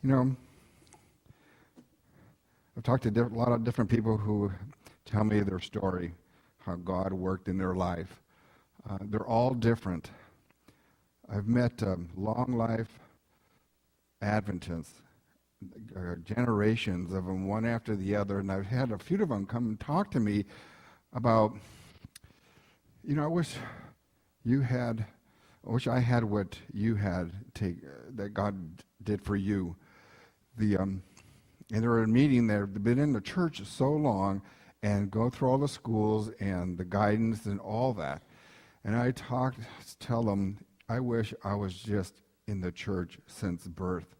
You know, I've talked to a lot of different people who tell me their story, how God worked in their life. They're all different. I've met long life Adventists, generations of them, one after the other, and I've had a few of them come and talk to me about, I wish I had what you had that God did for you. And they're in a meeting that they've been in the church so long and go through all the schools and the guidance and all that. And I tell them, I wish I was just in the church since birth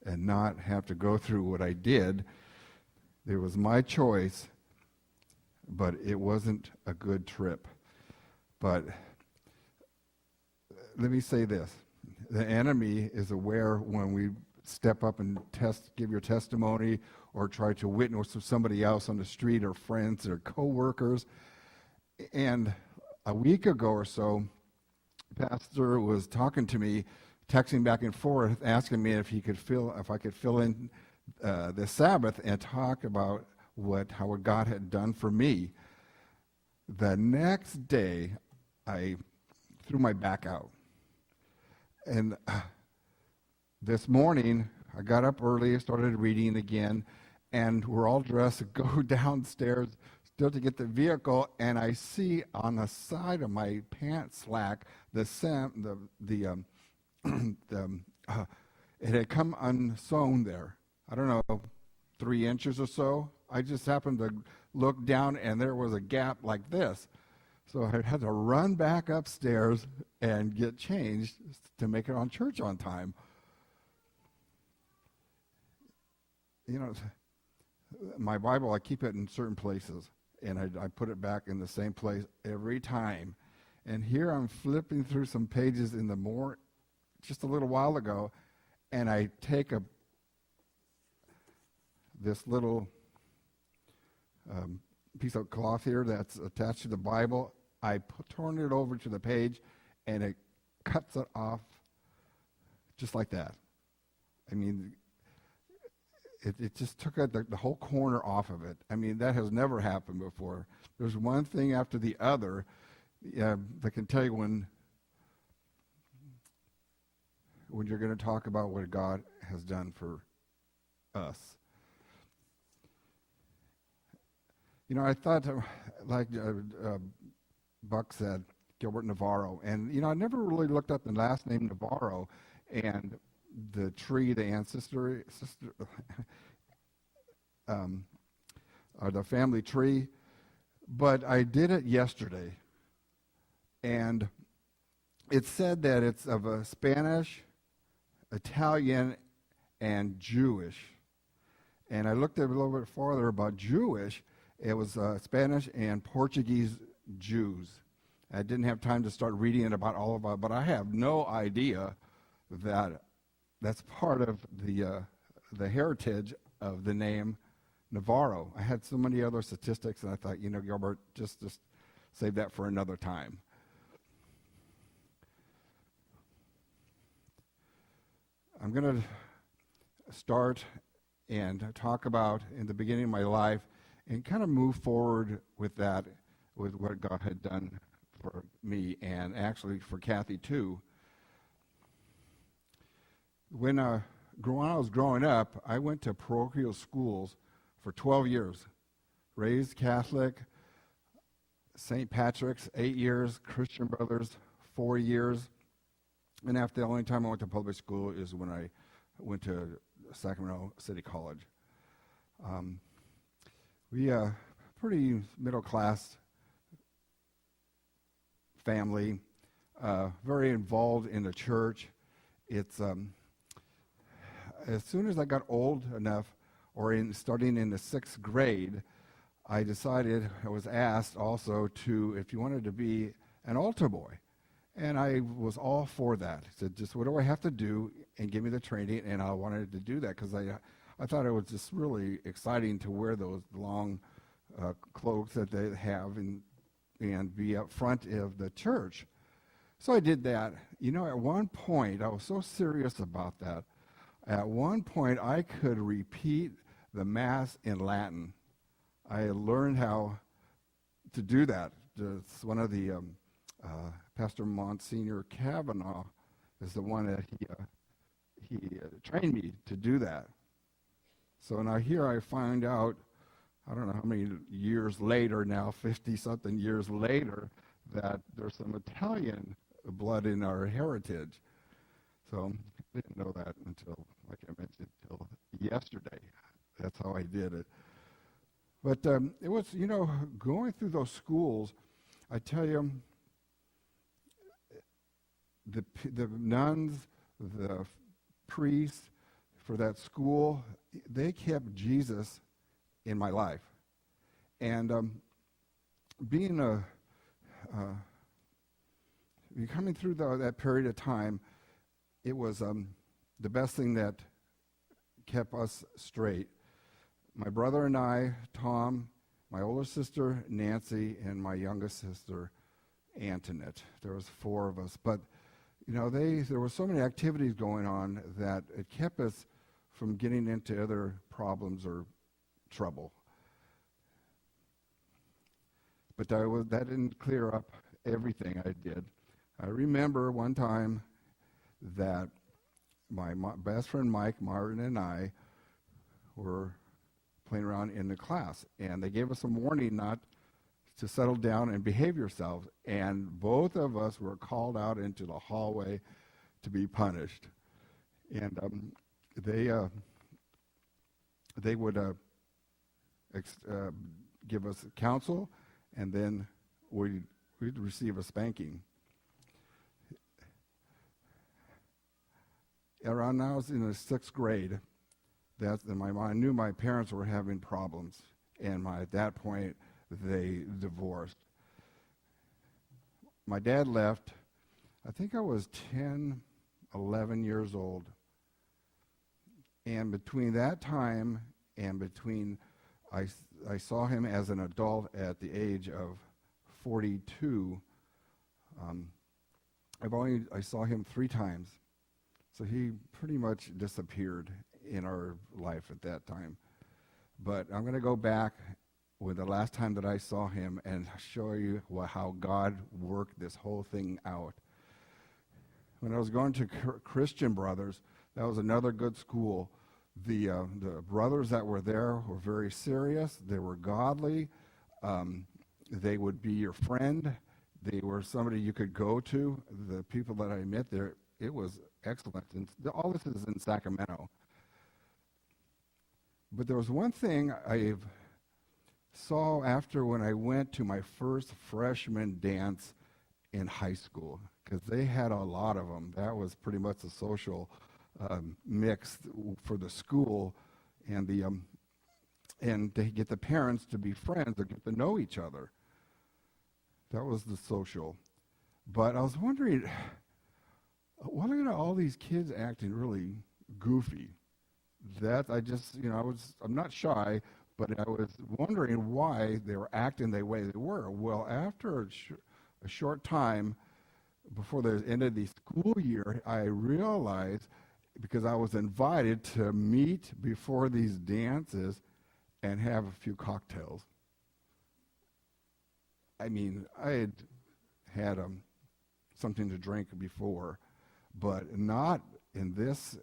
and not have to go through what I did. It was my choice, but it wasn't a good trip. But let me say this. The enemy is aware when we step up and give your testimony or try to witness to somebody else on the street or friends or co-workers. And a week ago or so, Pastor was talking to me, texting back and forth, asking me if I could fill in the Sabbath and talk about how God had done for me. The next day, I threw my back out. And this morning, I got up early, started reading again, and we're all dressed to go downstairs still to get the vehicle, and I see on the side of my pants slack it had come unsewn there. I don't know, 3 inches or so. I just happened to look down, and there was a gap like this. So I had to run back upstairs and get changed to make it on church on time. My Bible, I keep it in certain places, and I put it back in the same place every time. And here I'm flipping through some pages just a little while ago, and I take this little piece of cloth here that's attached to the Bible. I turn it over to the page, and it cuts it off just like that. I mean, it just took the whole corner off of it. I mean, that has never happened before. There's one thing after the other that can tell you when you're going to talk about what God has done for us. I thought, like Buck said, Gilbert Navarro, and I never really looked up the last name Navarro and the tree, the ancestry, or the family tree, but I did it yesterday, and it said that it's of a Spanish, Italian, and Jewish. And I looked at a little bit farther about Jewish. It was Spanish and Portuguese Jews. I didn't have time to start reading it about all of it, but I have no idea that that's part of the heritage of the name Navarro. I had so many other statistics, and I thought, Gilbert, just save that for another time. I'm going to start and talk about in the beginning of my life and kind of move forward with that, with what God had done for me and actually for Kathy too. When I was growing up, I went to parochial schools for 12 years. Raised Catholic, St. Patrick's, 8 years, Christian Brothers, 4 years. And after the only time I went to public school is when I went to Sacramento City College. We pretty middle-class family, very involved in the church. It's as soon as I got old enough, starting in the 6th grade, I was asked also if you wanted to be an altar boy. And I was all for that. I said, just what do I have to do, and give me the training, and I wanted to do that because I thought it was just really exciting to wear those long cloaks that they have and be up front of the church. So I did that. At one point, I was so serious about that, At one point, I could repeat the Mass in Latin. I learned how to do that. It's one of the Pastor Monsignor Kavanaugh is the one that he trained me to do that. So now here I find out, I don't know how many years later now, 50-something years later, that there's some Italian blood in our heritage. So I didn't know that until, like I mentioned, until yesterday. That's how I did it. But it was, going through those schools, I tell you, the nuns, the priests for that school, they kept Jesus in my life. And coming through that period of time, it was the best thing that kept us straight. My brother and I, Tom, my older sister, Nancy, and my youngest sister, Antoinette. There was 4 of us. But, there were so many activities going on that it kept us from getting into other problems or trouble. But that didn't clear up everything I did. I remember one time that my best friend Mike, Martin, and I were playing around in the class, and they gave us a warning not to settle down and behave yourselves, and both of us were called out into the hallway to be punished. And they would give us counsel, and then we'd receive a spanking. Around now, I was in the 6th grade. I knew my parents were having problems, and at that point, they divorced. My dad left. I think I was 10, 11 years old. And between that time and between I saw him as an adult at the age of 42. I saw him 3 times. So he pretty much disappeared in our life at that time. But I'm going to go back with the last time that I saw him and show you how God worked this whole thing out. When I was going to Christian Brothers, that was another good school. The brothers that were there were very serious. They were godly. They would be your friend. They were somebody you could go to. The people that I met there, it was excellent. And all this is in Sacramento. But there was one thing I saw after when I went to my first freshman dance in high school, because they had a lot of them. That was pretty much a social mix for the school, and to get the parents to be friends, to get to know each other. That was the social. But I was wondering, why are all these kids acting really goofy? That I'm not shy, but I was wondering why they were acting the way they were. Well, after a short time, before the end of the school year, I realized, because I was invited to meet before these dances and have a few cocktails. I mean, I had something to drink before, but not in this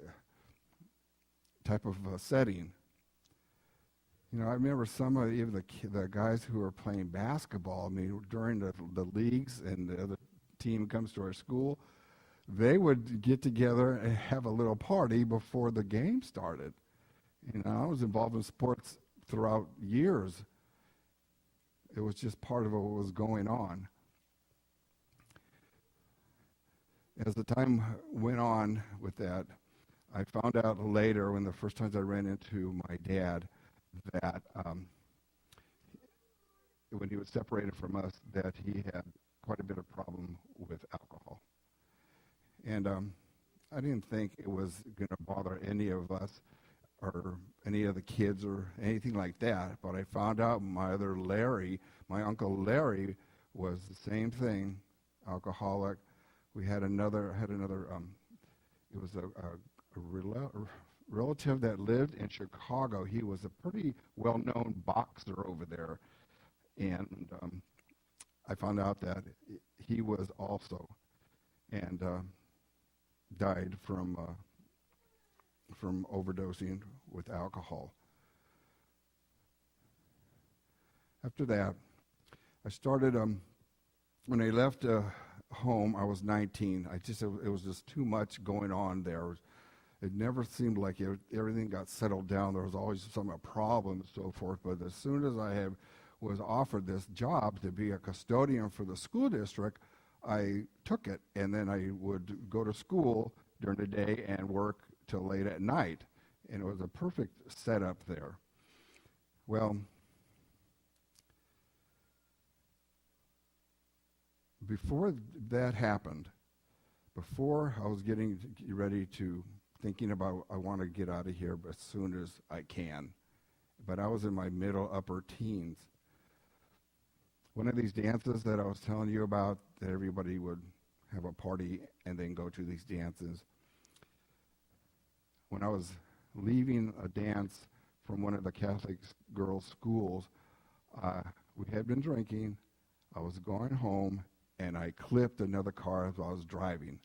type of setting. I remember some of even the guys who were playing basketball. I mean, during the leagues and the other team comes to our school, they would get together and have a little party before the game started. I was involved in sports throughout years. It was just part of what was going on. As the time went on with that, I found out later, when the first times I ran into my dad, that when he was separated from us, that he had quite a bit of problem with alcohol. And I didn't think it was going to bother any of us or any of the kids or anything like that. But I found out my Uncle Larry, was the same thing, alcoholic. We had another. It was a relative that lived in Chicago. He was a pretty well-known boxer over there, and I found out that he was also, and died from overdosing with alcohol. After that, I started. When I left home, I was 19. It was just too much going on there. It never seemed like everything got settled down. There was always some problem and so forth. But as soon as was offered this job to be a custodian for the school district, I took it, and then I would go to school during the day and work till late at night, and it was a perfect setup there. Well, before that happened, before I was getting ready to thinking about I want to get out of here as soon as I can, but I was in my middle upper teens. One of these dances that I was telling you about, that everybody would have a party and then go to these dances. When I was leaving a dance from one of the Catholic girls' schools, we had been drinking. I was going home, and I clipped another car as I was driving.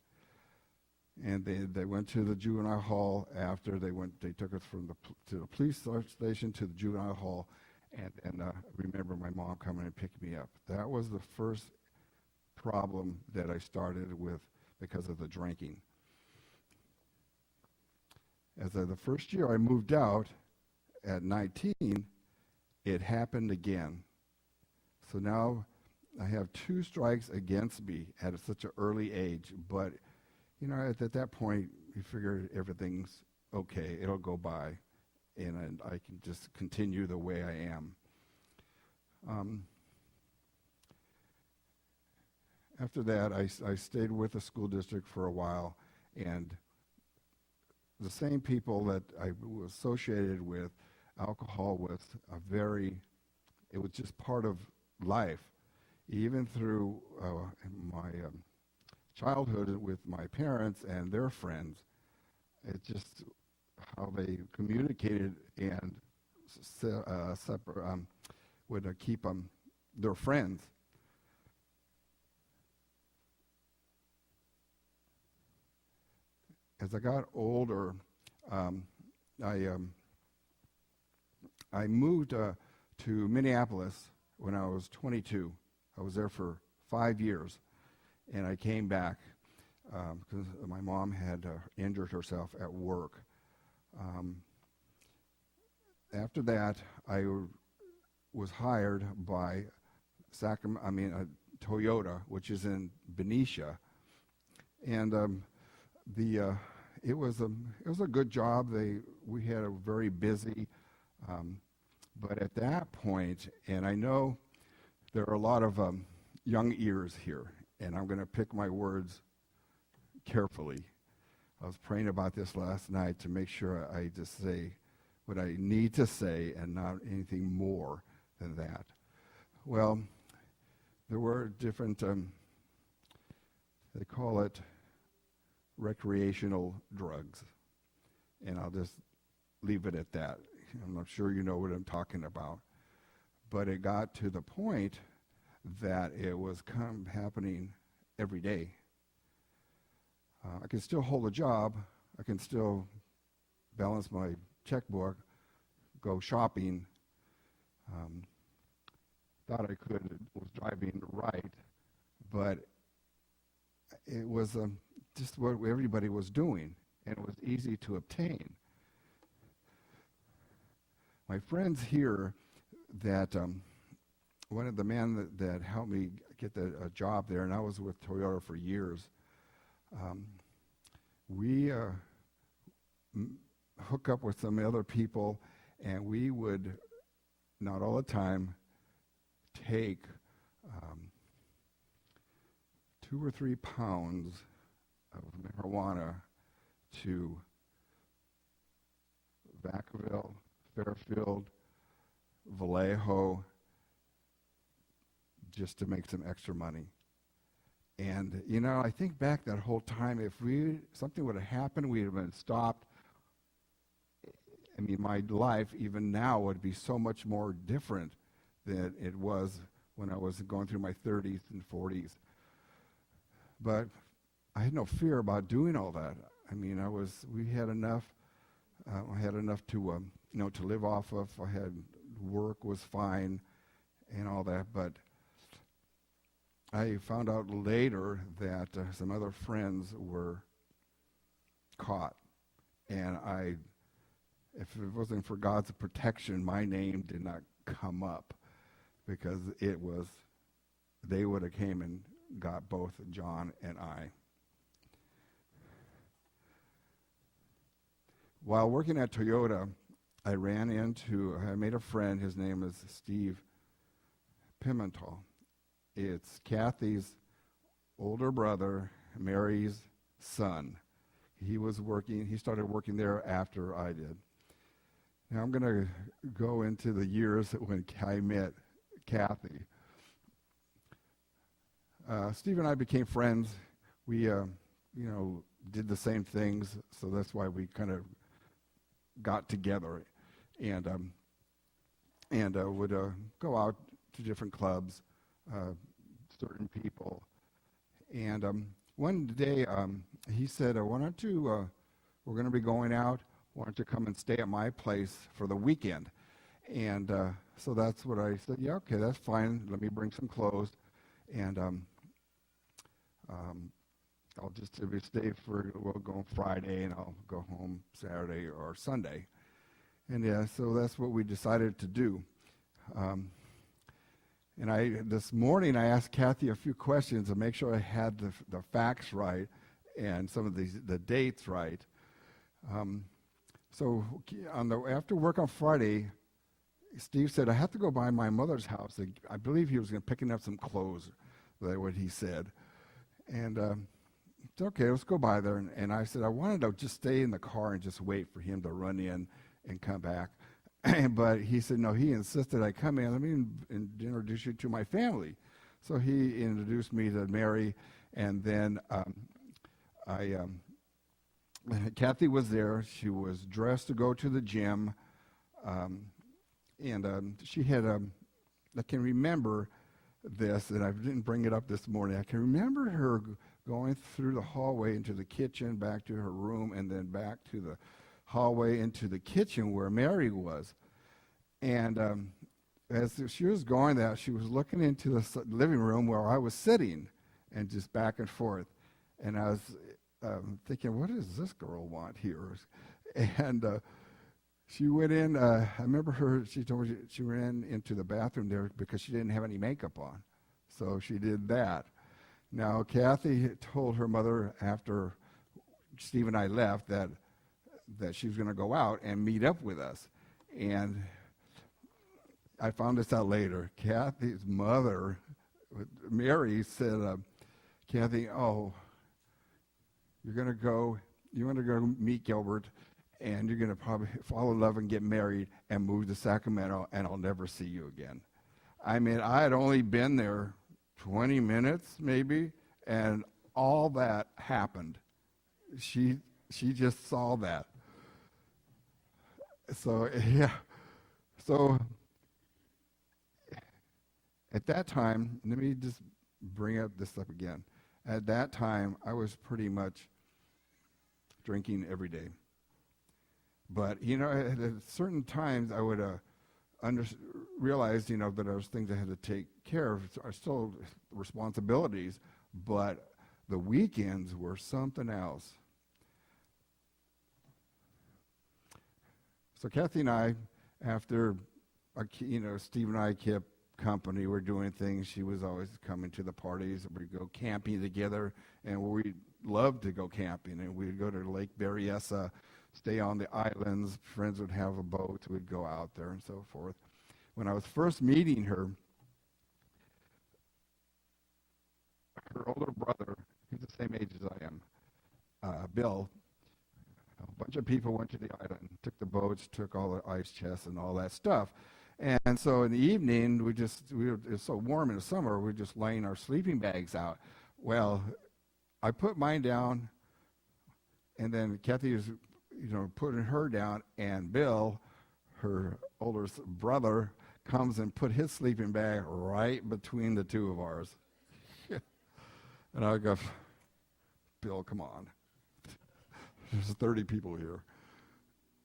And they went to the juvenile hall after. They took us to the police station to the juvenile hall, and I remember my mom coming and picked me up. That was the first problem that I started with because of the drinking. As of the first year I moved out at 19, it happened again. So now I have 2 strikes against me at such an early age, but at that point you figure everything's okay, it'll go by, and I can just continue the way I am. After that, I stayed with the school district for a while, and the same people that I was associated with, alcohol was it was just part of life. Even through my childhood with my parents and their friends, it's just how they communicated and would keep their friends. As I got older, I moved to Minneapolis when I was 22. I was there for 5 years, and I came back because my mom had injured herself at work. After that, I was hired by Toyota, which is in Benicia, and it was a good job. We had a very busy, but at that point, and I know there are a lot of young ears here, and I'm going to pick my words carefully. I was praying about this last night to make sure I just say what I need to say and not anything more than that. Well, there were different, they call it recreational drugs, and I'll just leave it at that. I'm not sure you know what I'm talking about. But it got to the point that it was happening every day. I can still hold a job. I can still balance my checkbook, go shopping. Thought I was driving right, but it was just what everybody was doing, and it was easy to obtain. My friends here that one of the men that helped me get a job there, and I was with Toyota for years, we hook up with some other people, and we would, not all the time, take 2 or 3 pounds of marijuana to Vacaville, Fairfield, Vallejo, just to make some extra money. And, I think back that whole time, if something would have happened, we would have been stopped. I mean, my life, even now, would be so much more different than it was when I was going through my 30s and 40s. But I had no fear about doing all that. I mean, we had enough. I had enough to, to live off of. I had work was fine, and all that. But I found out later that some other friends were caught, and if it wasn't for God's protection, my name did not come up, because they would have came and got both John and I. While working at Toyota, I made a friend. His name is Steve Pimentel. It's Kathy's older brother, Mary's son. He started working there after I did. Now I'm going to go into the years when I met Kathy. Steve and I became friends. We, did the same things, so that's why we kind of got together, and would go out to different clubs, certain people. And one day he said, why don't you, we're going to be going out, why don't you come and stay at my place for the weekend? And so that's what I said, yeah, okay, that's fine. Let me bring some clothes. And I'll just stay we'll go Friday, and I'll go home Saturday or Sunday. And yeah, so that's what we decided to do. And this morning I asked Kathy a few questions to make sure I had the facts right and some of the dates right. So after work on Friday, Steve said, I have to go by my mother's house. I believe he was going to picking up some clothes, that's what he said. And it's okay, let's go by there. And I said, I wanted to just stay in the car and just wait for him to run in and come back. But he said, no, he insisted I come in. Let me introduce you to my family. So he introduced me to Mary, and then Kathy was there. She was dressed to go to the gym, and she had I can remember this, and I didn't bring it up this morning. I can remember her going through the hallway into the kitchen, back to her room, and then back to the hallway into the kitchen where Mary was. And as she was going there, she was looking into the living room where I was sitting, and just back and forth. And I was thinking, what does this girl want here? And she went in, I remember she told me she ran into the bathroom there because she didn't have any makeup on. So she did that. Now, Kathy told her mother after Steve and I left that she was going to go out and meet up with us. And I found this out later. Kathy's mother, Mary, said, Kathy, you want to go meet Gilbert, and you're going to probably fall in love and get married and move to Sacramento, and I'll never see you again. I mean, I had only been there 20 minutes maybe, and all that happened. She just saw that. So, yeah. So, at that time, let me just bring this up again. At that time, I was pretty much drinking every day. But, at certain times, I would realize, that there was things I had to take care of. Are still responsibilities, but the weekends were something else. So Kathy and I, after, Steve and I kept company, we're doing things. She was always coming to the parties. We'd go camping together, and we loved to go camping. And we'd go to Lake Berryessa, stay on the islands. Friends would have a boat. We'd go out there and so forth. When I was first meeting her older brother, he's the same age as I am, Bill, a bunch of people went to the island, took the boats, took all the ice chests and all that stuff. And so in the evening, it was so warm in the summer, we were just laying our sleeping bags out. Well, I put mine down, and then Kathy was, putting her down, and Bill, her older brother, comes and put his sleeping bag right between the two of ours. And I go, Bill, come on. There's 30 people here.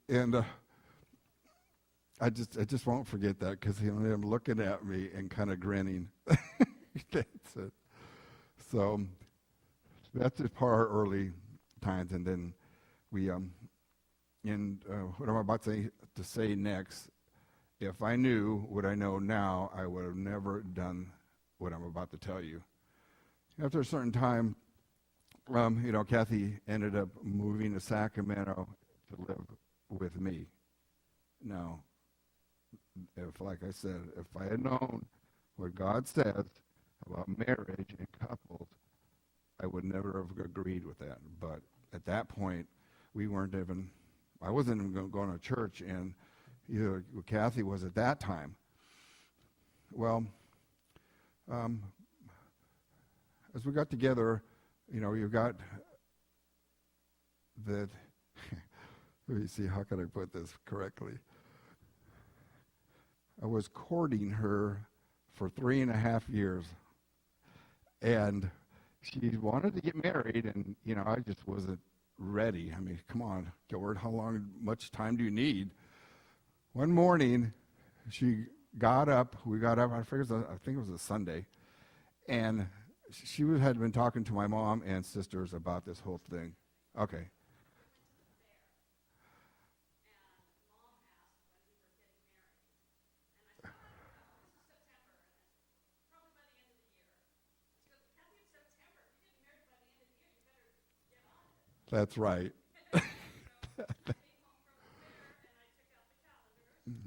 And I just won't forget that, because he ended up looking at me and kind of grinning. That's it. So that's just part of our early times. And then we, what I'm about to say next, if I knew what I know now, I would have never done what I'm about to tell you. After a certain time, Kathy ended up moving to Sacramento to live with me. Now, like I said, if I had known what God says about marriage and couples, I would never have agreed with that. But at that point, I wasn't even going to church, and Kathy was at that time. Well, as we got together, you got that. Let me see, how can I put this correctly? I was courting her for 3.5 years, and she wanted to get married, and I just wasn't ready. I mean, come on, Gilbert, much time do you need? One morning, she got up. We got up. I think it was a Sunday, and she had been talking to my mom and sisters about this whole thing. Okay. That's right.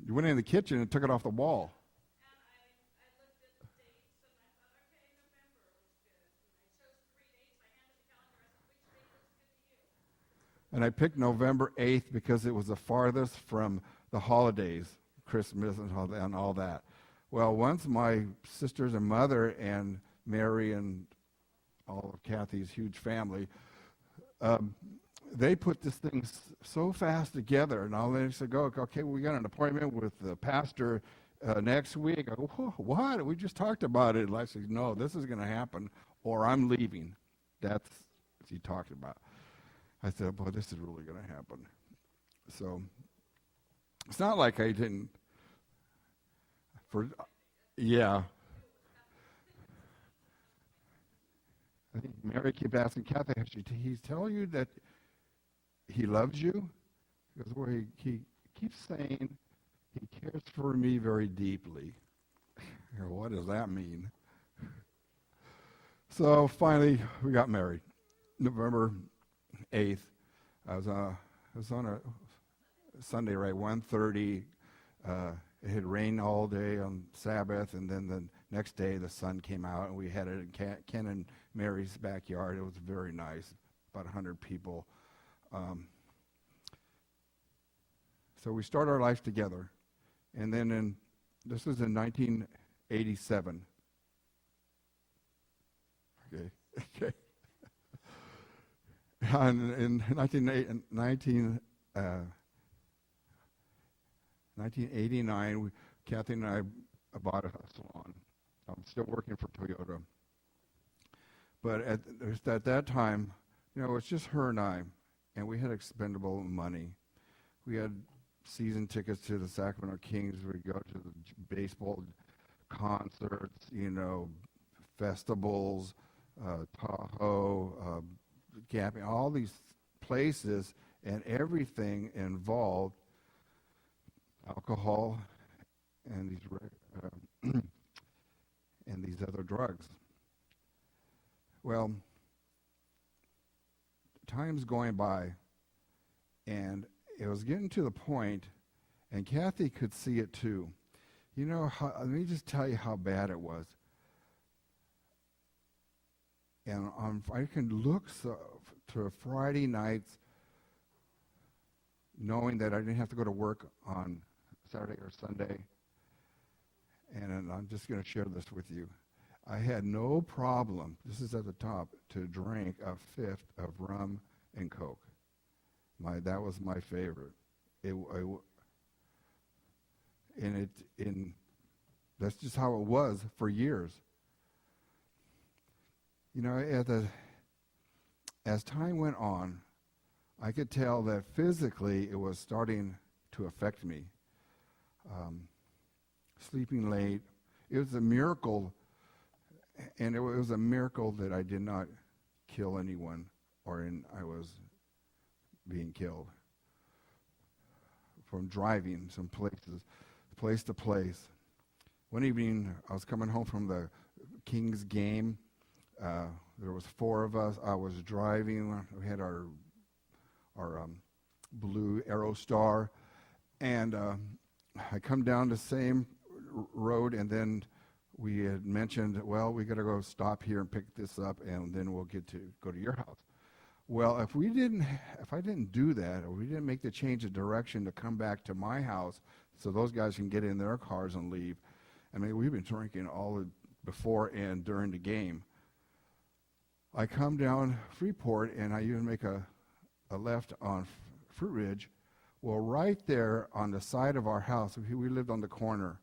You went in the kitchen and took it off the wall. And I picked November 8th because it was the farthest from the holidays, Christmas and all that. Well, once my sisters and mother and Mary and all of Kathy's huge family, they put this thing so fast together, and all they said, okay, we got an appointment with the pastor next week. I go, what? We just talked about it. And I said, no, this is going to happen, or I'm leaving. That's what he talked about. I said, boy, this is really going to happen. So it's not like I didn't. Yeah. I think Mary kept asking Kathy, he's telling you that he loves you? He goes, well, he keeps saying he cares for me very deeply. What does that mean? So finally, we got married. November 8th. I was on a Sunday, right, 1:30. It had rained all day on Sabbath, and then the next day the sun came out, and we had it in Ken and Mary's backyard. It was very nice, about 100 people. So we started our life together, and then this was in 1987. Okay. In 1989, Kathy and I bought a salon. I'm still working for Toyota. But at that time, it was just her and I, and we had expendable money. We had season tickets to the Sacramento Kings. We'd go to the baseball concerts, festivals, Tahoe, camping, all these places, and everything involved alcohol and these other drugs. Well, time's going by, and it was getting to the point, and Kathy could see it too. Let me just tell you how bad it was. And I can look to Friday nights knowing that I didn't have to go to work on Saturday or Sunday. And I'm just going to share this with you. I had no problem, this is at the top, to drink a fifth of rum and Coke. That was my favorite. That's just how it was for years. You know, as time went on, I could tell that physically it was starting to affect me. Sleeping late. It was a miracle, and it was a miracle that I did not kill anyone I was being killed. From driving some place to place. One evening, I was coming home from the Kings game. There was 4 of us. I was driving. We had our blue Aerostar, and I come down the same road, and then we had mentioned, well, we got to go stop here and pick this up, and then we'll get to go to your house. Well, if I didn't do that, or we didn't make the change of direction to come back to my house, so those guys can get in their cars and leave. I mean, we've been drinking all before and during the game. I come down Freeport, and I even make a left on Fruit Ridge. Well, right there on the side of our house, we lived on the corner,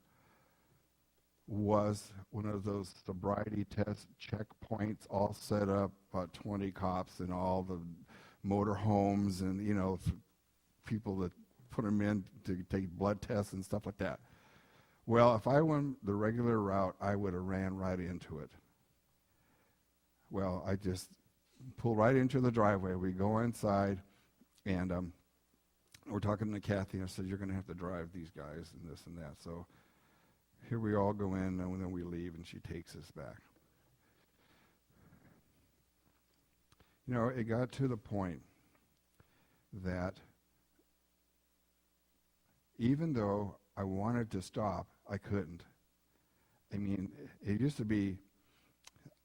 was one of those sobriety test checkpoints all set up, about 20 cops and all the motor homes and, people that put them in to take blood tests and stuff like that. Well, if I went the regular route, I would have ran right into it. Well, I just pulled right into the driveway. We go inside, and we're talking to Kathy. I said, you're going to have to drive these guys and this and that. So here we all go in, and then we leave, and she takes us back. It got to the point that even though I wanted to stop, I couldn't. I mean, it used to be,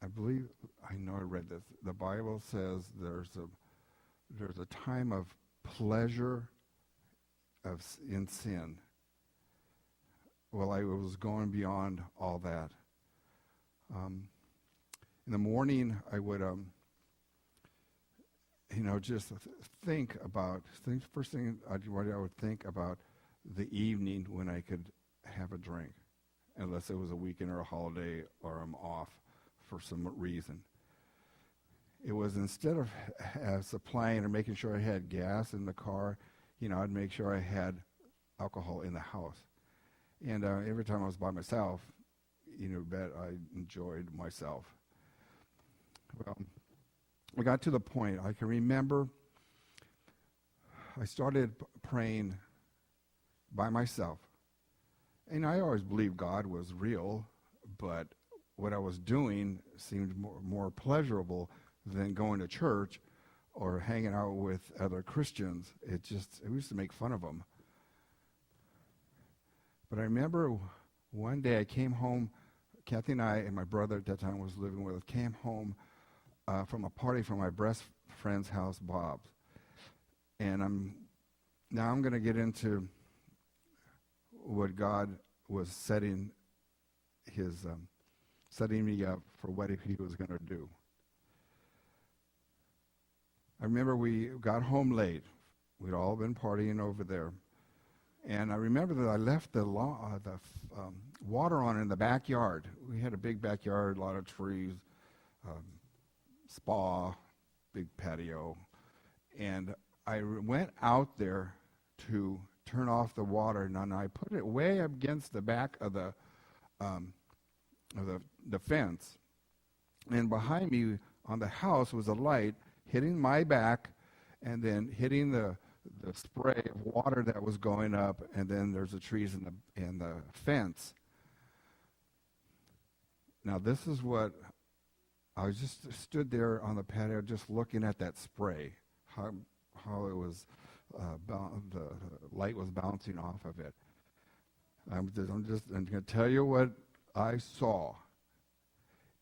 I read this. The Bible says there's a time of pleasure in sin. Well, I was going beyond all that. In the morning, I would, just first thing I would think about the evening when I could have a drink, unless it was a weekend or a holiday or I'm off for some reason. It was instead of supplying or making sure I had gas in the car, I'd make sure I had alcohol in the house. And every time I was by myself, bet I enjoyed myself. Well, I got to the point, I can remember I started praying by myself. And I always believed God was real, but what I was doing seemed more pleasurable than going to church or hanging out with other Christians. It used to make fun of them. But I remember one day I came home, Kathy and I and my brother at that time was living with us, came home from a party from my best friend's house, Bob's. And I'm going to get into what God was setting me up for what he was going to do. I remember we got home late. We'd all been partying over there. And I remember that I left the water on in the backyard. We had a big backyard, a lot of trees, spa, big patio. And I went out there to turn off the water, and I put it way up against the back of the fence. And behind me on the house was a light hitting my back and then hitting the spray of water that was going up, and then there's the trees in the fence. Now this is what I just stood there on the patio just looking at that spray, how it was the light was bouncing off of it. I'm going to tell you what I saw.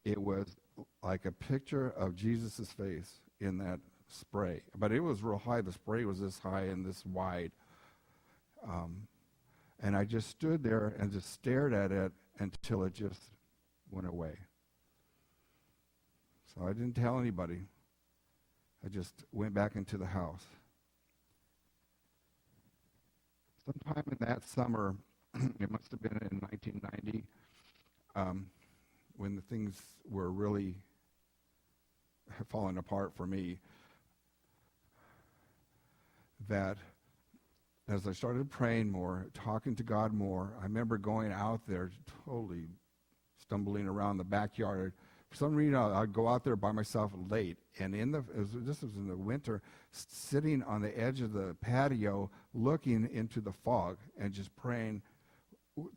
It was like a picture of Jesus' face in that spray, but it was real high. The spray was this high and this wide, and I just stood there and just stared at it until it just went away. So I didn't tell anybody. I just went back into the house. Sometime in that summer, it must have been in 1990, when the things were really falling apart for me, that as I started praying more, talking to God more, I remember going out there, totally stumbling around the backyard. For some reason, I'd go out there by myself late, and this was in the winter, sitting on the edge of the patio, looking into the fog and just praying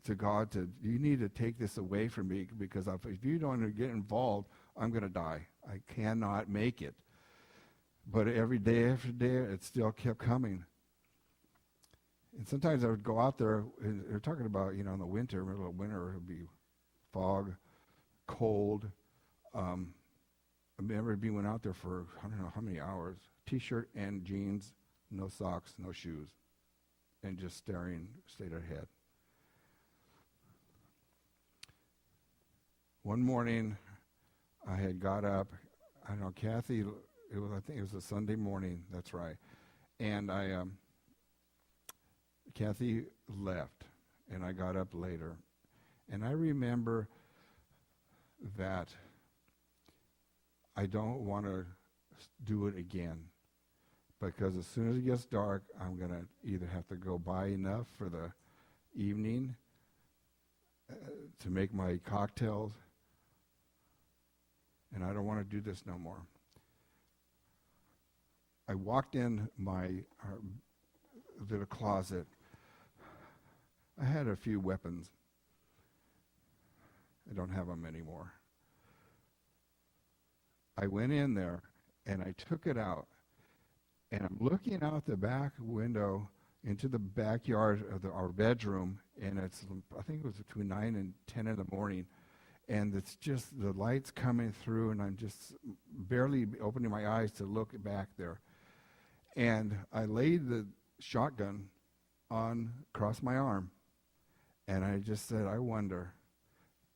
to God, you need to take this away from me, because if you don't get involved, I'm going to die. I cannot make it. But every day after day, it still kept coming. And sometimes I would go out there, and they're talking about, in the winter, middle of winter, it would be fog, cold. I remember being out there for, I don't know how many hours, T-shirt and jeans, no socks, no shoes, and just staring straight ahead. One morning, I had got up. I don't know, Kathy. I think it was a Sunday morning. That's right. And Kathy left, and I got up later. And I remember that I don't want to do it again, because as soon as it gets dark, I'm going to either have to go buy enough for the evening to make my cocktails, and I don't want to do this no more. I walked in my little closet. I had a few weapons. I don't have them anymore. I went in there, and I took it out, and I'm looking out the back window into the backyard of our bedroom, and I think it was between 9 and 10 in the morning, and it's just the lights coming through, and I'm just barely opening my eyes to look back there. And I laid the shotgun across my arm, and I just said, I wonder.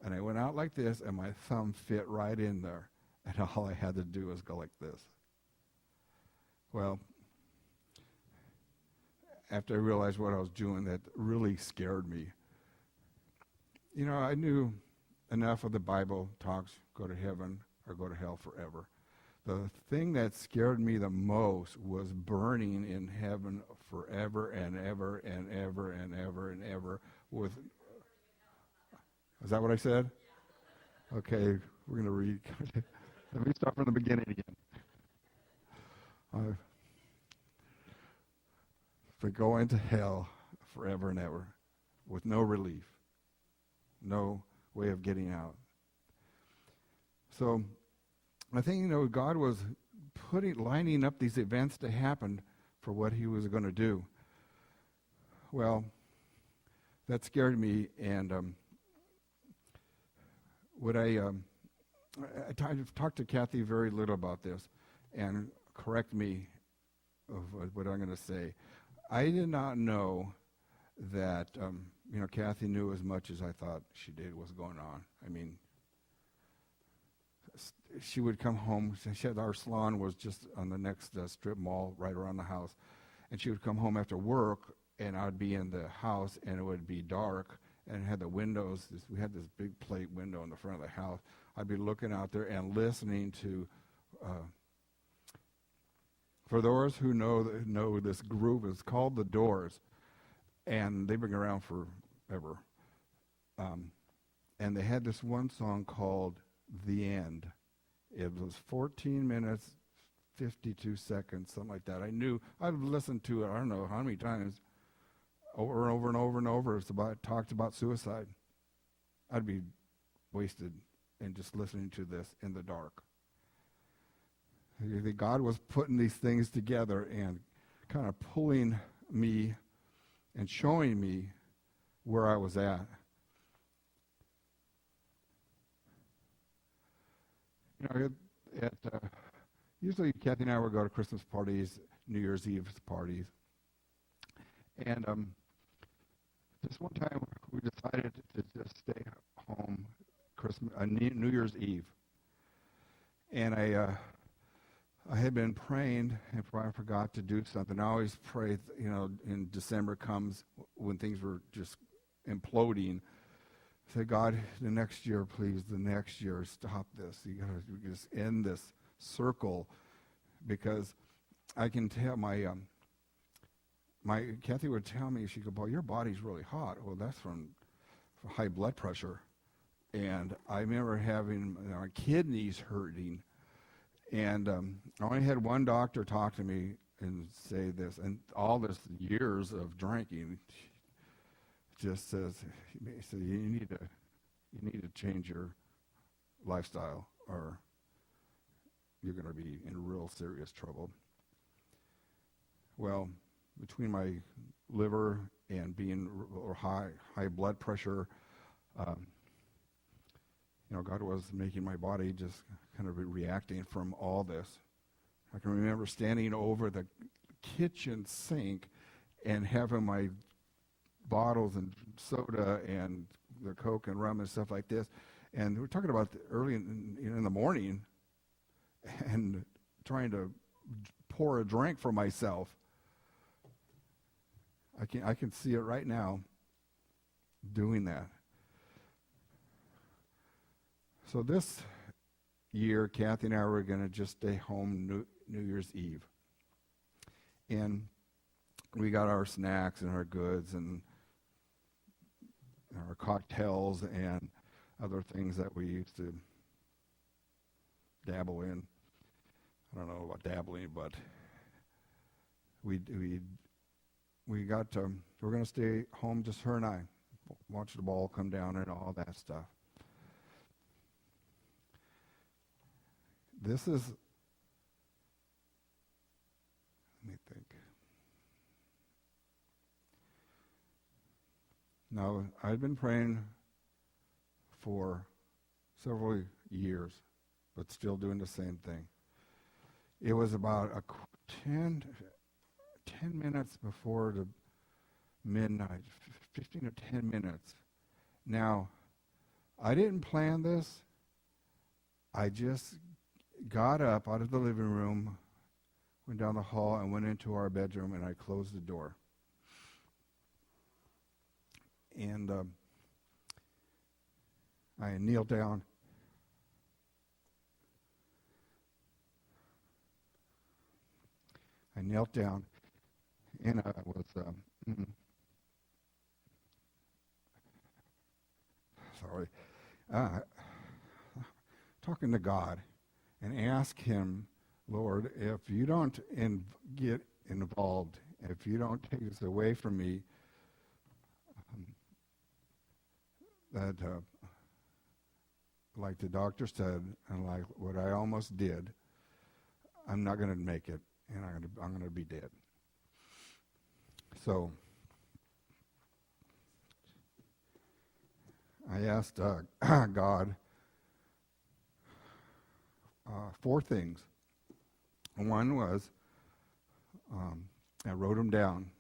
And I went out like this, and my thumb fit right in there, and all I had to do was go like this. Well, after I realized what I was doing, that really scared me. I knew enough of the Bible talks, go to heaven or go to hell forever. The thing that scared me the most was burning in heaven forever and ever and ever and ever and ever with... Is that what I said? Okay, we're going to read. Let me start from the beginning again. For go into hell forever and ever with no relief, no way of getting out. So I think, God was lining up these events to happen for what he was going to do. Well, that scared me, and I've talked to Kathy very little about this, and correct me of what I'm going to say. I did not know that, Kathy knew as much as I thought she did was going on. I mean, she would come home. Our salon was just on the next strip mall right around the house. And she would come home after work, and I'd be in the house, and it would be dark, and it had the windows. We had this big plate window in the front of the house. I'd be looking out there and listening to... For those who know this group, it's called The Doors, and they've been around forever. And they had this one song called The End. It was 14 minutes, 52 seconds, something like that. I've listened to it, I don't know how many times, over and over and over and over. It talked about suicide. I'd be wasted in just listening to this in the dark. God was putting these things together and kind of pulling me and showing me where I was at. Usually Kathy and I would go to Christmas parties, New Year's Eve parties. And this one time we decided to just stay home New Year's Eve. And I had been praying, and I forgot to do something. I always pray, in December comes when things were just imploding. Say, God, the next year, please, the next year, stop this. You gotta just end this circle, because I can tell my Kathy would tell me, she'd go, boy, your body's really hot. Well, that's from high blood pressure. And I remember having my kidneys hurting. And I only had one doctor talk to me and say this, and all this years of drinking just says, he said, you need to change your lifestyle, or you're going to be in real serious trouble. Well, between my liver and being high blood pressure, God was making my body just kind of reacting from all this. I can remember standing over the kitchen sink and having my bottles and soda and the Coke and rum and stuff like this. And we're talking about early in the morning, and trying to pour a drink for myself. I can see it right now doing that. So this year, Kathy and I were going to just stay home New Year's Eve. And we got our snacks and our goods and our cocktails and other things that we used to dabble in. I don't know about dabbling, but we're going to stay home, just her and I, watch the ball come down and all that stuff. Let me think. Now, I've been praying for several years, but still doing the same thing. It was about 10 minutes before the midnight, 15 or 10 minutes. Now, I didn't plan this. I just got up out of the living room, went down the hall, and went into our bedroom, and I closed the door. And I kneeled down. And I was talking to God, and ask him, Lord, if you don't get involved, if you don't take this away from me, that like the doctor said, and like what I almost did, I'm not going to make it, and I'm going to be dead. So I asked God 4 things. One was, I wrote them down,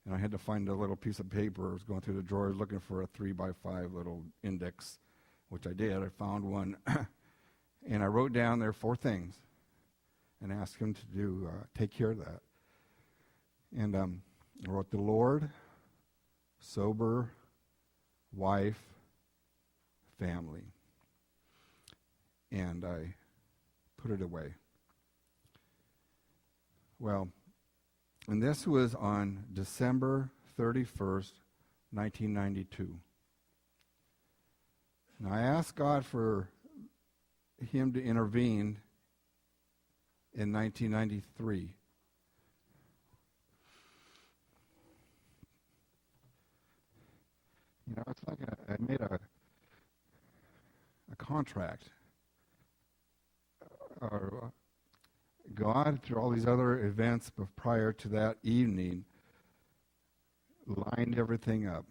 and I had to find a little piece of paper. I was going through the drawers looking for a 3x5 little index, which I did. I found one, and I wrote down there 4 things, and asked him to take care of that. And I wrote the Lord, sober, wife, family. And I put it away. Well, and this was on December 31st, 1992. Now, I asked God for him to intervene in 1993. It's like I made a contract. God, through all these other events prior to that evening, lined everything up.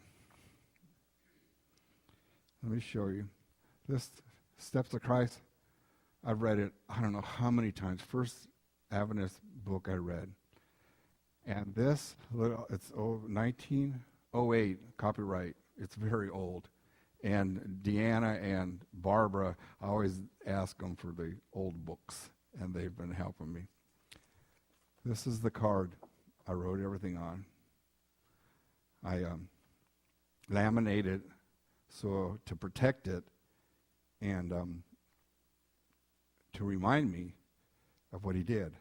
Let me show you. This Steps of Christ, I've read it, I don't know how many times. First Adventist book I read. And this, it's 1908, copyright. It's very old. And Deanna and Barbara, I always ask them for the old books, and they've been helping me. This is the card I wrote everything on. I laminated so to protect it and to remind me of what he did.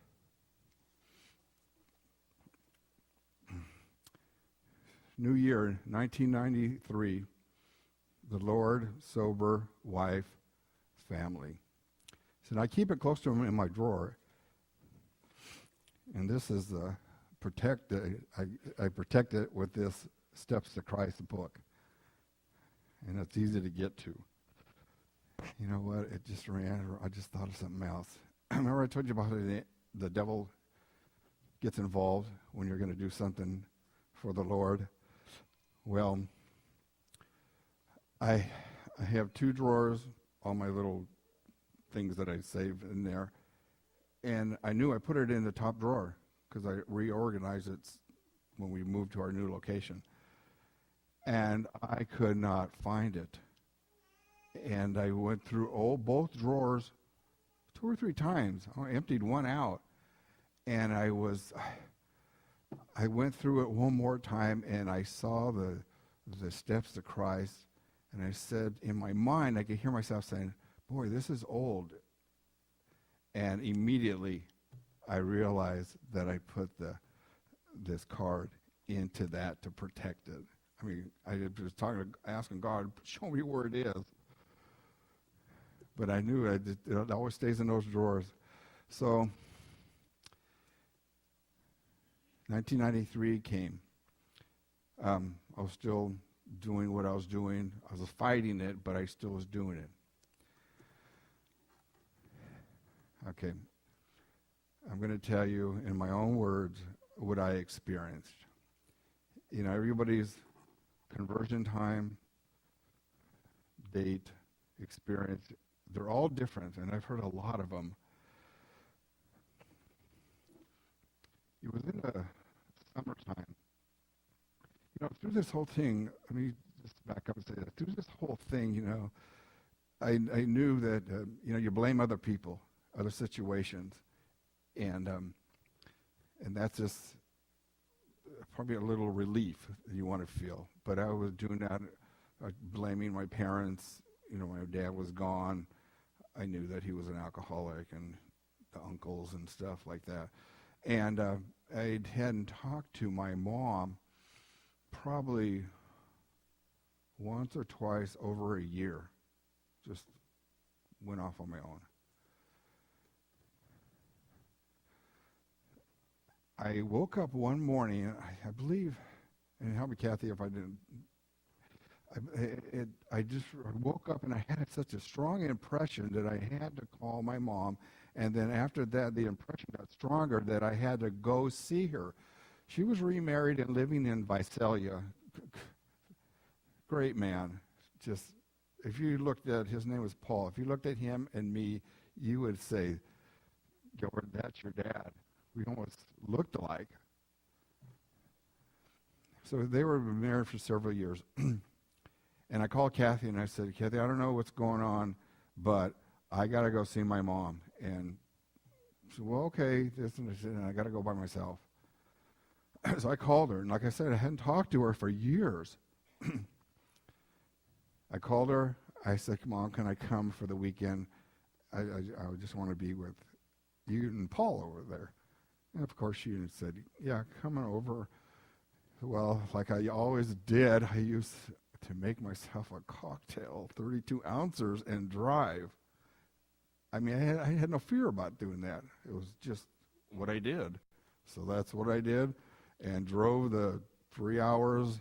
New year, 1993, the Lord, sober, wife, family. So I keep it close to him in my drawer. And this is the I protect it with this Steps to Christ book. And it's easy to get to. You know what? It just I just thought of something else. Remember I told you about the devil gets involved when you're going to do something for the Lord? Well, I have 2 drawers, all my little things that I save in there. And I knew I put it in the top drawer because I reorganized it when we moved to our new location. And I could not find it. And I went through both drawers 2 or 3 times. I emptied one out. And I went through it one more time, and I saw the Steps to Christ. And I said, in my mind, I could hear myself saying, boy, this is old. And immediately I realized that I put this card into that to protect it. I mean, I was asking God, show me where it is. But I knew it always stays in those drawers. So 1993 came. I was still doing what I was doing. I was fighting it, but I still was doing it. Okay. I'm going to tell you in my own words what I experienced. You know, everybody's conversion time, date, experience, they're all different, and I've heard a lot of them. It was in the summertime. You know, through this whole thing, let me just back up and say that. Through this whole thing, you know, I knew that, you know, you blame other people, other situations, and that's just probably a little relief that you want to feel. But I was doing that, blaming my parents. You know, my dad was gone. I knew that he was an alcoholic, and the uncles and stuff like that. And I hadn't talked to my mom probably once or twice over a year. Just went off on my own. I woke up one morning, I believe, and help me, Kathy, if I didn't. I just woke up and I had such a strong impression that I had to call my mom. And then after that, the impression got stronger that I had to go see her. She was remarried and living in Visalia. Great man. Just, if you looked at, his name was Paul. If you looked at him and me, you would say, Gilbert, that's your dad. We almost looked alike. So they were married for several years. And I called Kathy and I said, Kathy, I don't know what's going on, but I got to go see my mom. And she said, well, okay, and I got to go by myself. So I called her, and like I said, I hadn't talked to her for years. I called her. I said, Mom, can I come for the weekend? I just want to be with you and Paul over there. And of course she said, yeah, come on over. Well, like I always did, I used to make myself a cocktail, 32 ounces, and drive. I mean, I had no fear about doing that. It was just what I did. So that's what I did, and drove the 3 hours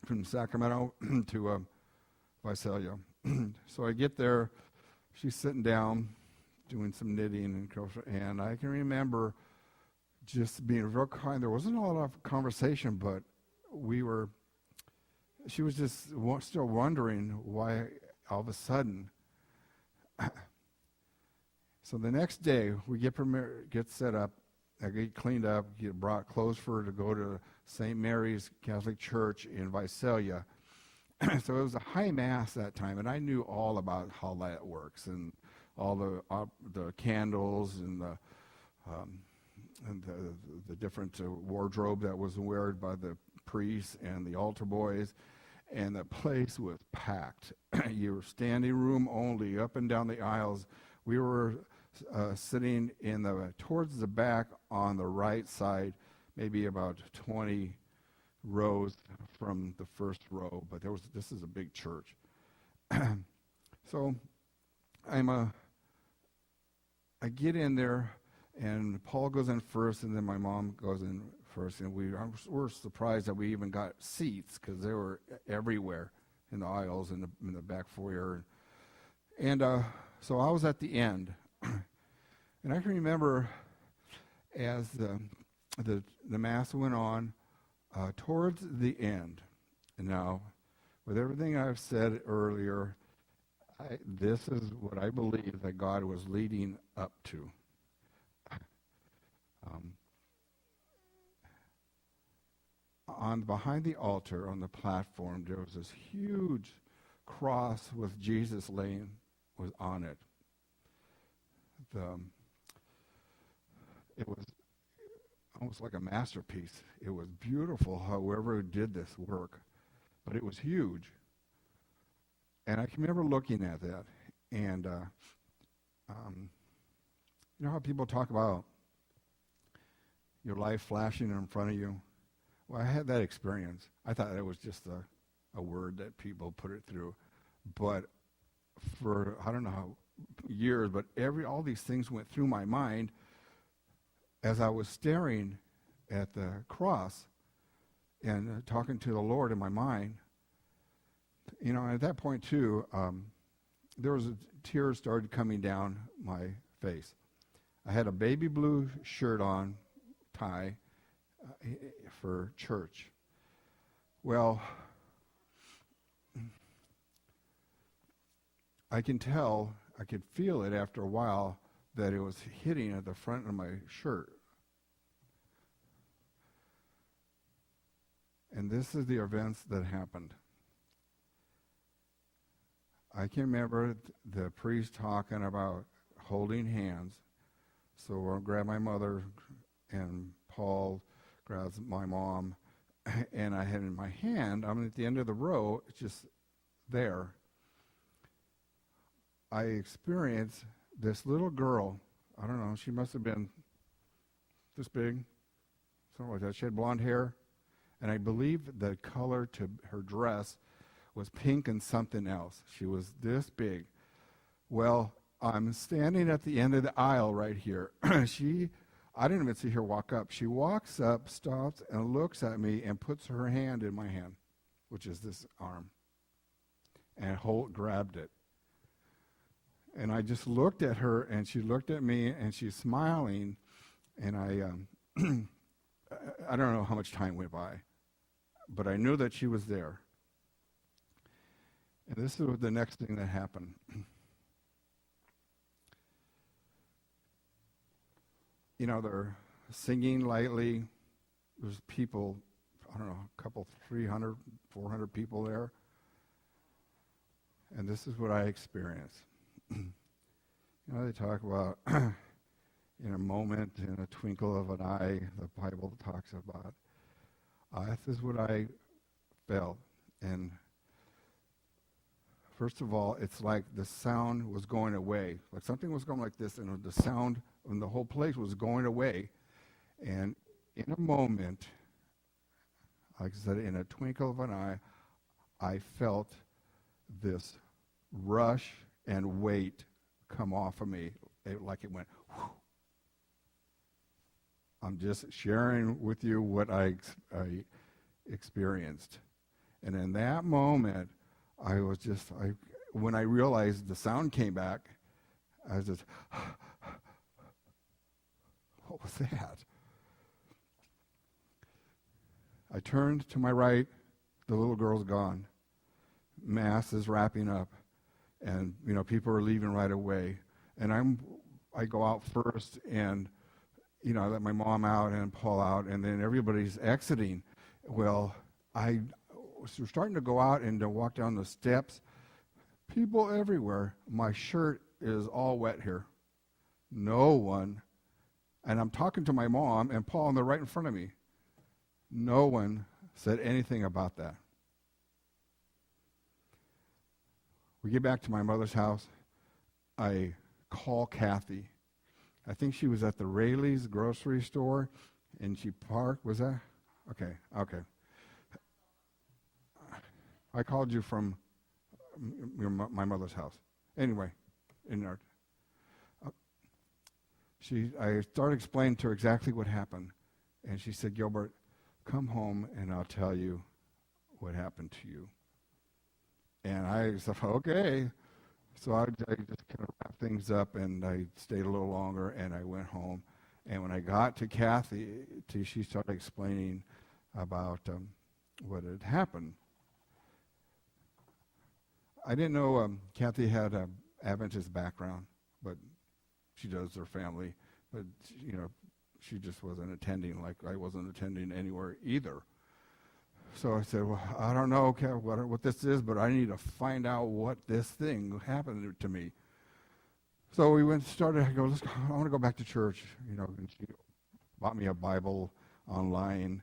from Sacramento to Visalia. So I get there, she's sitting down, doing some knitting and crochet, and I can remember just being real kind. There wasn't a lot of conversation, but she was just still wondering why all of a sudden. So the next day, we get set up, I get cleaned up, brought clothes for her to go to St. Mary's Catholic Church in Visalia. So it was a high mass that time, and I knew all about how that works, and all the candles um, and the different wardrobe that was worn by the priests and the altar boys, and the place was packed. You were standing room only, up and down the aisles. We were sitting towards the back on the right side, maybe about 20 rows from the first row, but this is a big church. So I get in there, and Paul goes in first, and then my mom goes in first, and we're surprised that we even got seats, because they were everywhere in the aisles and in the back foyer. And so I was at the end, and I can remember as the mass went on, towards the end. And now, with everything I've said earlier, this is what I believe that God was leading up to. Behind the altar on the platform, there was this huge cross with Jesus was on it. It was almost like a masterpiece. It was beautiful, however it did this work, but it was huge. And I can remember looking at that, and you know how people talk about your life flashing in front of you? Well, I had that experience. I thought it was just a word that people put it through. But for, I don't know how years, but all these things went through my mind as I was staring at the cross and talking to the Lord in my mind. You know, at that point too, there was tears started coming down my face. I had a baby blue shirt on, tie, for church. Well, I could feel it after a while that it was hitting at the front of my shirt. And this is the events that happened. I can remember the priest talking about holding hands. So I'll grab my mother, and Paul grabs my mom, and I had in my hand, I'm at the end of the row, it's just there. I experienced this little girl, I don't know, she must have been this big, something like that. She had blonde hair, and I believe the color to her dress was pink and something else. She was this big. Well, I'm standing at the end of the aisle right here. I didn't even see her walk up. She walks up, stops, and looks at me and puts her hand in my hand, which is this arm, and grabbed it. And I just looked at her, and she looked at me, and she's smiling, and I don't know how much time went by, but I knew that she was there. And this is the next thing that happened. You know, they're singing lightly. There's people, I don't know, a couple, 300, 400 people there. And this is what I experienced. You know, they talk about in a moment, in a twinkle of an eye, the Bible talks about. This is what I felt. And first of all, it's like the sound was going away. Like something was going like this, and the sound and the whole place was going away. And in a moment, like I said, in a twinkle of an eye, I felt this rush and weight come off of me. Like it went, whew. I'm just sharing with you what I experienced. And in that moment, when I realized the sound came back, I was just, what was that? I turned to my right, the little girl's gone. Mass is wrapping up, and people are leaving right away. And I go out first, and I let my mom out and Paul out, and then everybody's exiting. Well, we're starting to go out and to walk down the steps. People everywhere. My shirt is all wet here. No one, and I'm talking to my mom and Paul, and they're right in front of me. No one said anything about that. We get back to my mother's house. I call Kathy. I think she was at the Rayleigh's grocery store, and she parked. Was that? Okay. I called you from my mother's house. Anyway, I started explaining to her exactly what happened, and she said, Gilbert, come home and I'll tell you what happened to you. And I said, okay. So I just kind of wrapped things up, and I stayed a little longer, and I went home. And when I got to Kathy, she started explaining about what had happened. I didn't know Kathy had an Adventist background, but she does, her family. But, she just wasn't attending like I wasn't attending anywhere either. So I said, well, I don't know what this is, but I need to find out what this thing happened to me. So we I want to go back to church, and she bought me a Bible online.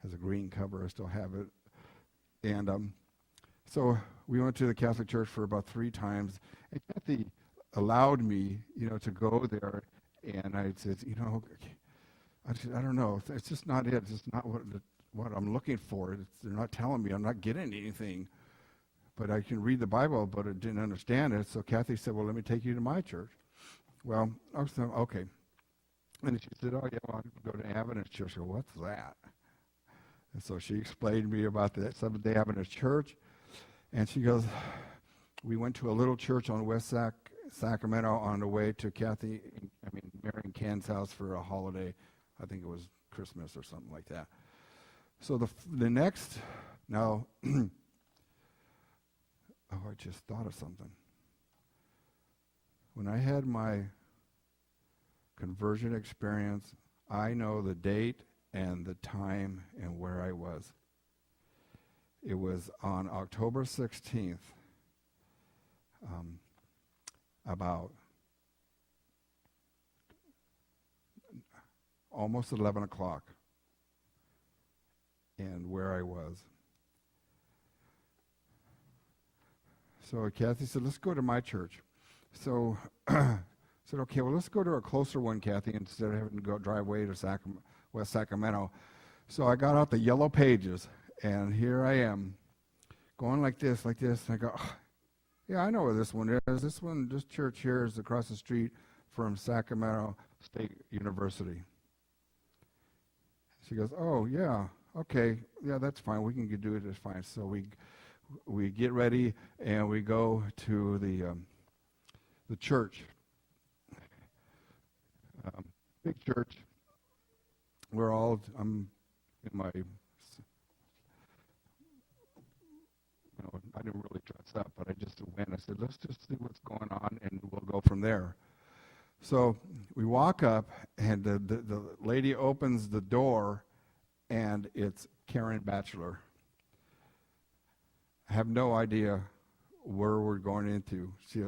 Has a green cover, I still have it. And so we went to the Catholic Church for about 3 times, and Kathy allowed me, to go there, and I said, I don't know, it's just not it. It's just not what I'm looking for. They're not telling me. I'm not getting anything. But I can read the Bible, but I didn't understand it. So Kathy said, well, let me take you to my church. Well, I was thinking, okay. And she said, oh, yeah, well, I go to Adventist church. I go, what's that? And so she explained to me about the Seventh-day Adventist church. And she goes, we went to a little church on West Sacramento on the way to Mary and Ken's house for a holiday. I think it was Christmas or something like that. So the next, now, I just thought of something. When I had my conversion experience, I know the date and the time and where I was. It was on October 16th, about almost 11 o'clock, and where I was. So Kathy said, let's go to my church. So I said, okay, well, let's go to a closer one, Kathy, instead of having to drive way to West Sacramento. So I got out the yellow pages, and here I am, going like this, and I go, yeah, I know where this one is. This church here is across the street from Sacramento State University. She goes, oh, yeah, okay, yeah, that's fine. We can do it, it's fine. So we get ready, and we go to the church. Big church. I'm in my, I didn't really dress up, but I just went. I said, let's just see what's going on, and we'll go from there. So we walk up, and the lady opens the door, and it's Karen Batchelor. I have no idea where we're going into. She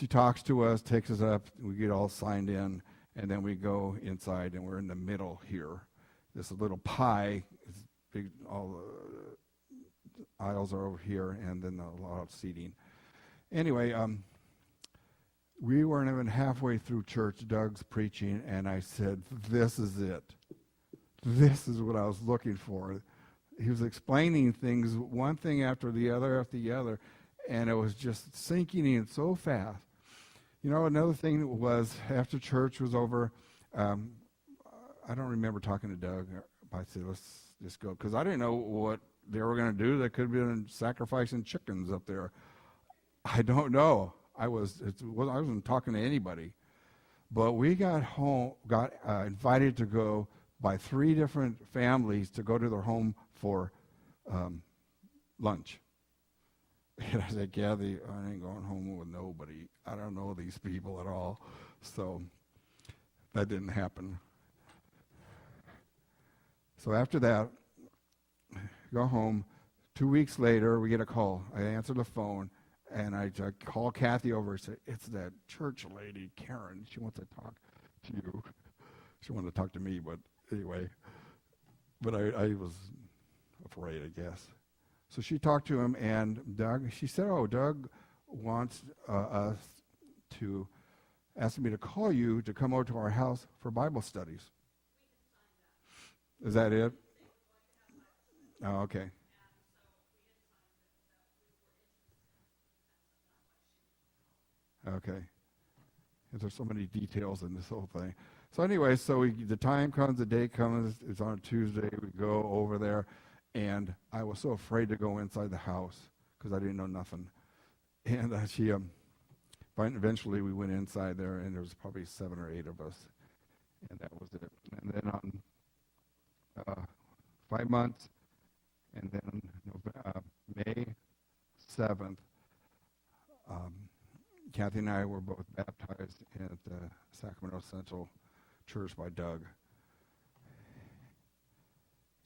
talks to us, takes us up, we get all signed in, and then we go inside, and we're in the middle here. This little pie, it's big, all the aisles are over here, and then a lot of seating. Anyway, we weren't even halfway through church. Doug's preaching, and I said, this is it. This is what I was looking for. He was explaining things, one thing after the other, and it was just sinking in so fast. Another thing was, after church was over, I don't remember talking to Doug. I said, let's just go, because I didn't know what they were going to do. They could have been sacrificing chickens up there. I don't know. I wasn't talking to anybody. But we got invited to go by 3 different families to go to their home for lunch. And I said, Kathy, I ain't going home with nobody. I don't know these people at all. So that didn't happen. So after that, go home. 2 weeks later, we get a call. I answer the phone, and I call Kathy over and say, it's that church lady, Karen. She wants to talk to you. She wanted to talk to me, but anyway. But I was afraid, I guess. So she talked to him, and she said, Doug wants us to ask me to call you to come over to our house for Bible studies. Is that it? Oh, okay. Okay. There's so many details in this whole thing. So anyway, the time comes, the day comes, it's on a Tuesday, we go over there, and I was so afraid to go inside the house because I didn't know nothing. And eventually we went inside there, and there was probably 7 or 8 of us, and that was it. And then on 5 months, and then May 7th, Kathy and I were both baptized at the Sacramento Central Church by Doug.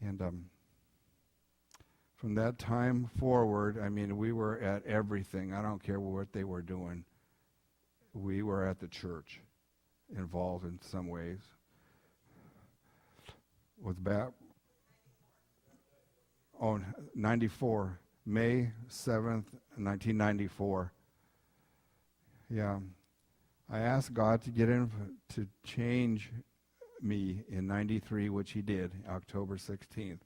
And from that time forward, we were at everything. I don't care what they were doing. We were at the church, involved in some ways. Was 94, May 7th, 1994. Yeah, I asked God to get in to change me in 93, which he did, October 16th.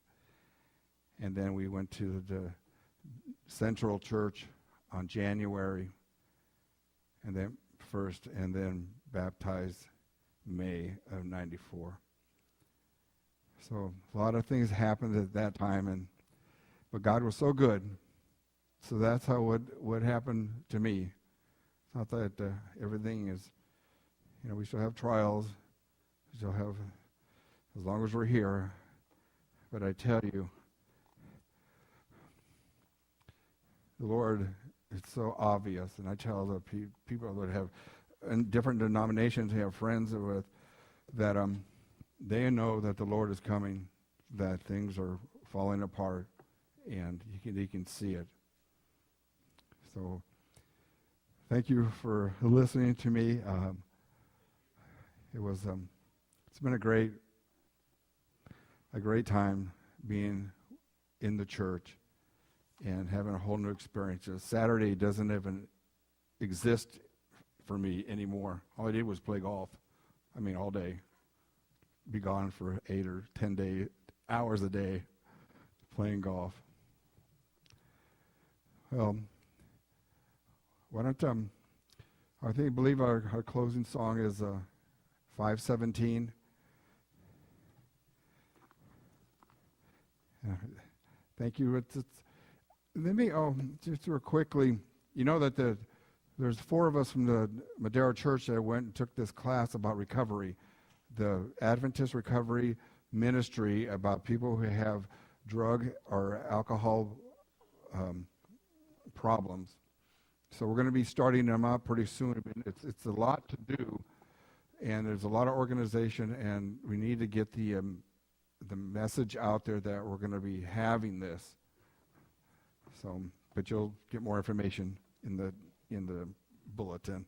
And then we went to the Central Church on January, and then first, and then baptized May of 94. So a lot of things happened at that time, but God was so good. So that's how what happened to me. It's not that everything is, we still have trials, we still have, as long as we're here. But I tell you, the Lord, it's so obvious, and I tell the people that have in different denominations, have friends with, that they know that the Lord is coming, that things are falling apart, and they can see it. So, thank you for listening to me. It's been a great time being in the church and having a whole new experience. Saturday doesn't even exist for me anymore. All I did was play golf. All day. Be gone for 8 or 10 hours a day playing golf. Well, why don't I believe our closing song is 517. Thank you. Let me just real quickly. You know that there's 4 of us from the Madero Church that went and took this class about recovery, the Adventist recovery ministry about people who have drug or alcohol problems. So we're going to be starting them up pretty soon. It's a lot to do, and there's a lot of organization, and we need to get the message out there that we're going to be having this. So, but you'll get more information in the bulletin.